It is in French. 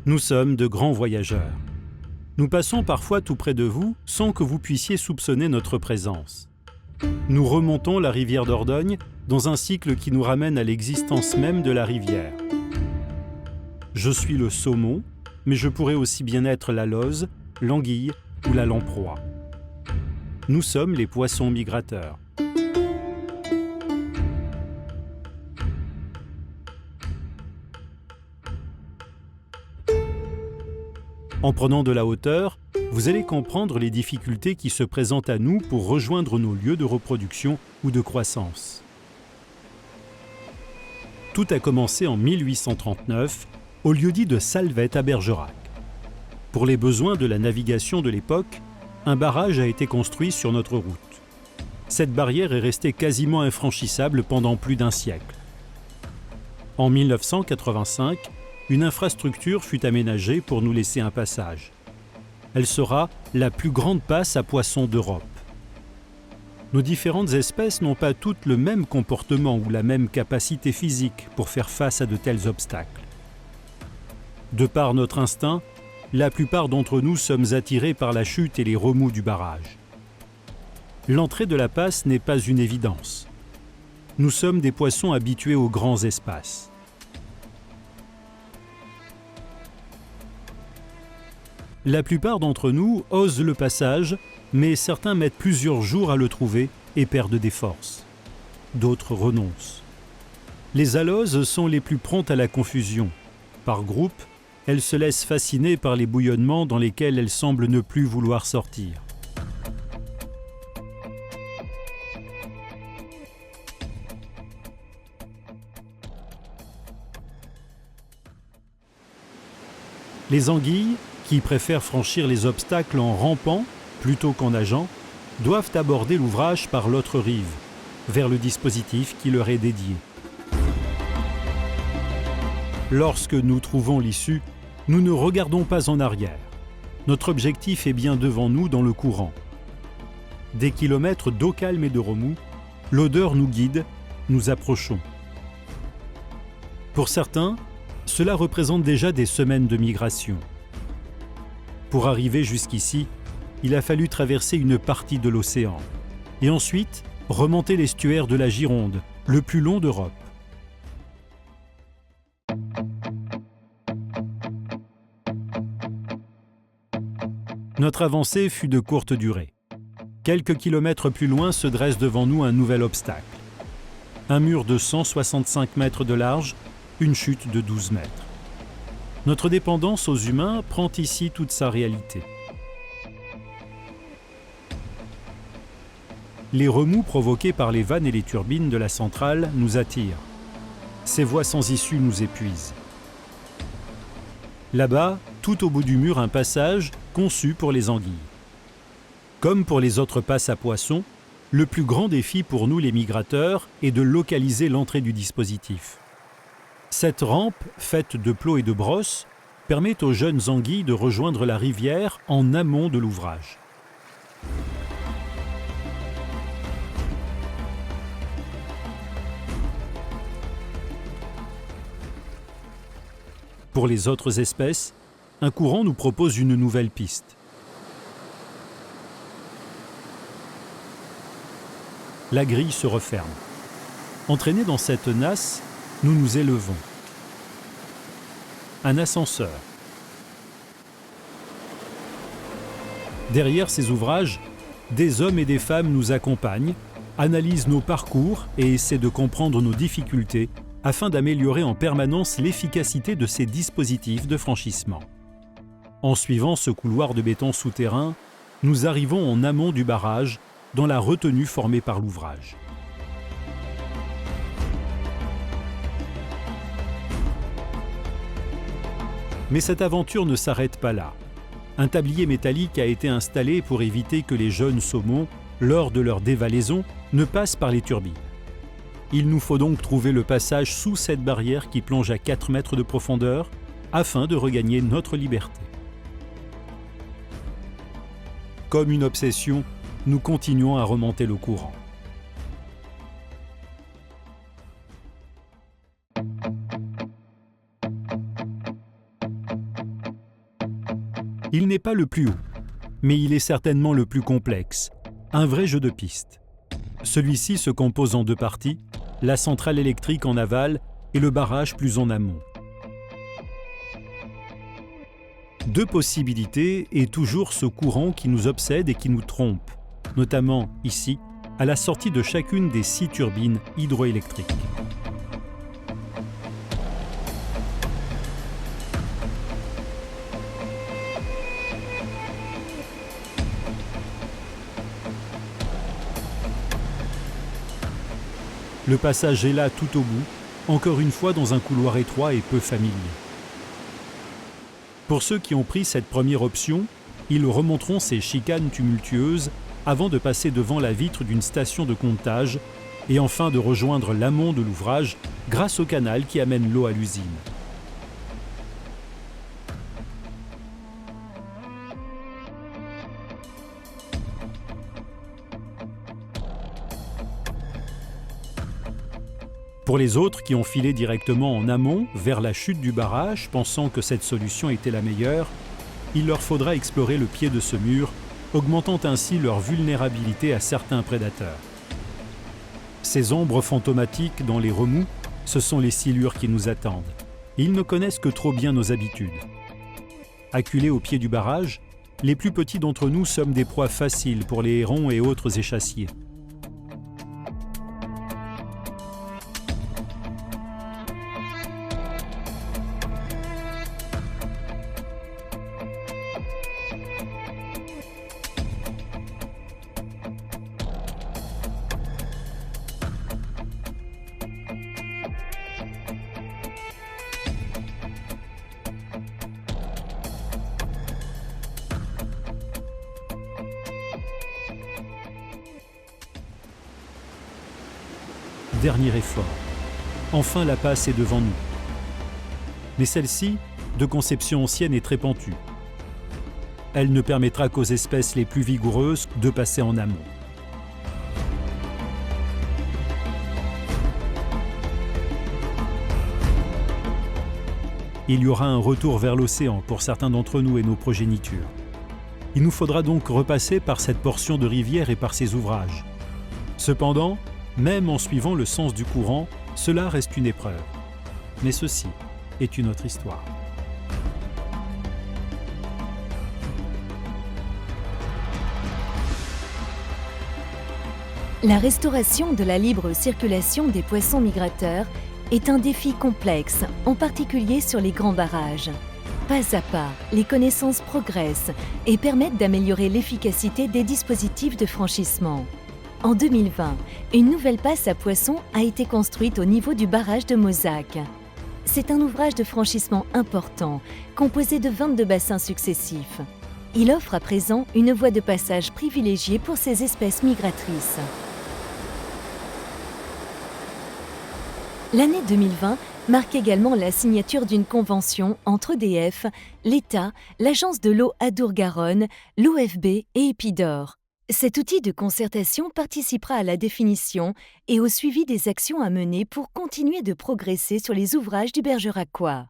Nous sommes de grands voyageurs. Nous passons parfois tout près de vous sans que vous puissiez soupçonner notre présence. Nous remontons la rivière Dordogne dans un cycle qui nous ramène à l'existence même de la rivière. Je suis le saumon, mais je pourrais aussi bien être la loze, l'anguille ou la lamproie. Nous sommes les poissons migrateurs. En prenant de la hauteur, vous allez comprendre les difficultés qui se présentent à nous pour rejoindre nos lieux de reproduction ou de croissance. Tout a commencé en 1839, au lieu-dit de Salvette à Bergerac. Pour les besoins de la navigation de l'époque, un barrage a été construit sur notre route. Cette barrière est restée quasiment infranchissable pendant plus d'un siècle. En 1985, une infrastructure fut aménagée pour nous laisser un passage. Elle sera la plus grande passe à poissons d'Europe. Nos différentes espèces n'ont pas toutes le même comportement ou la même capacité physique pour faire face à de tels obstacles. De par notre instinct, la plupart d'entre nous sommes attirés par la chute et les remous du barrage. L'entrée de la passe n'est pas une évidence. Nous sommes des poissons habitués aux grands espaces. La plupart d'entre nous osent le passage, mais certains mettent plusieurs jours à le trouver et perdent des forces. D'autres renoncent. Les aloses sont les plus promptes à la confusion. Par groupe, elles se laissent fasciner par les bouillonnements dans lesquels elles semblent ne plus vouloir sortir. Les anguilles, qui préfèrent franchir les obstacles en rampant plutôt qu'en nageant, doivent aborder l'ouvrage par l'autre rive, vers le dispositif qui leur est dédié. Lorsque nous trouvons l'issue, nous ne regardons pas en arrière. Notre objectif est bien devant nous dans le courant. Des kilomètres d'eau calme et de remous, l'odeur nous guide, nous approchons. Pour certains, cela représente déjà des semaines de migration. Pour arriver jusqu'ici, il a fallu traverser une partie de l'océan et ensuite remonter l'estuaire de la Gironde, le plus long d'Europe. Notre avancée fut de courte durée. Quelques kilomètres plus loin se dresse devant nous un nouvel obstacle. Un mur de 165 mètres de large, une chute de 12 mètres. Notre dépendance aux humains prend ici toute sa réalité. Les remous provoqués par les vannes et les turbines de la centrale nous attirent. Ces voies sans issue nous épuisent. Là-bas, tout au bout du mur, un passage conçu pour les anguilles. Comme pour les autres passes à poissons, le plus grand défi pour nous les migrateurs est de localiser l'entrée du dispositif. Cette rampe, faite de plots et de brosses, permet aux jeunes anguilles de rejoindre la rivière en amont de l'ouvrage. Pour les autres espèces, un courant nous propose une nouvelle piste. La grille se referme. Entraînés dans cette nasse, nous nous élevons. Un ascenseur. Derrière ces ouvrages, des hommes et des femmes nous accompagnent, analysent nos parcours et essaient de comprendre nos difficultés afin d'améliorer en permanence l'efficacité de ces dispositifs de franchissement. En suivant ce couloir de béton souterrain, nous arrivons en amont du barrage, dans la retenue formée par l'ouvrage. Mais cette aventure ne s'arrête pas là. Un tablier métallique a été installé pour éviter que les jeunes saumons, lors de leur dévalaison, ne passent par les turbines. Il nous faut donc trouver le passage sous cette barrière qui plonge à 4 mètres de profondeur afin de regagner notre liberté. Comme une obsession, nous continuons à remonter le courant. Il n'est pas le plus haut, mais il est certainement le plus complexe, un vrai jeu de piste. Celui-ci se compose en deux parties, la centrale électrique en aval et le barrage plus en amont. Deux possibilités et toujours ce courant qui nous obsède et qui nous trompe, notamment ici, à la sortie de chacune des 6 turbines hydroélectriques. Le passage est là tout au bout, encore une fois dans un couloir étroit et peu familier. Pour ceux qui ont pris cette première option, ils remonteront ces chicanes tumultueuses avant de passer devant la vitre d'une station de comptage et enfin de rejoindre l'amont de l'ouvrage grâce au canal qui amène l'eau à l'usine. Pour les autres qui ont filé directement en amont vers la chute du barrage, pensant que cette solution était la meilleure, il leur faudra explorer le pied de ce mur, augmentant ainsi leur vulnérabilité à certains prédateurs. Ces ombres fantomatiques dans les remous, ce sont les silures qui nous attendent. Ils ne connaissent que trop bien nos habitudes. Acculés au pied du barrage, les plus petits d'entre nous sommes des proies faciles pour les hérons et autres échassiers. Dernier effort. Enfin, la passe est devant nous. Mais celle-ci, de conception ancienne et très pentue. Elle ne permettra qu'aux espèces les plus vigoureuses de passer en amont. Il y aura un retour vers l'océan pour certains d'entre nous et nos progénitures. Il nous faudra donc repasser par cette portion de rivière et par ces ouvrages. Cependant, même en suivant le sens du courant, cela reste une épreuve. Mais ceci est une autre histoire. La restauration de la libre circulation des poissons migrateurs est un défi complexe, en particulier sur les grands barrages. Pas à pas, les connaissances progressent et permettent d'améliorer l'efficacité des dispositifs de franchissement. En 2020, une nouvelle passe à poissons a été construite au niveau du barrage de Mozac. C'est un ouvrage de franchissement important, composé de 22 bassins successifs. Il offre à présent une voie de passage privilégiée pour ces espèces migratrices. L'année 2020 marque également la signature d'une convention entre EDF, l'État, l'Agence de l'eau Adour-Garonne, l'OFB et Epidor. Cet outil de concertation participera à la définition et au suivi des actions à mener pour continuer de progresser sur les ouvrages du Bergeracois.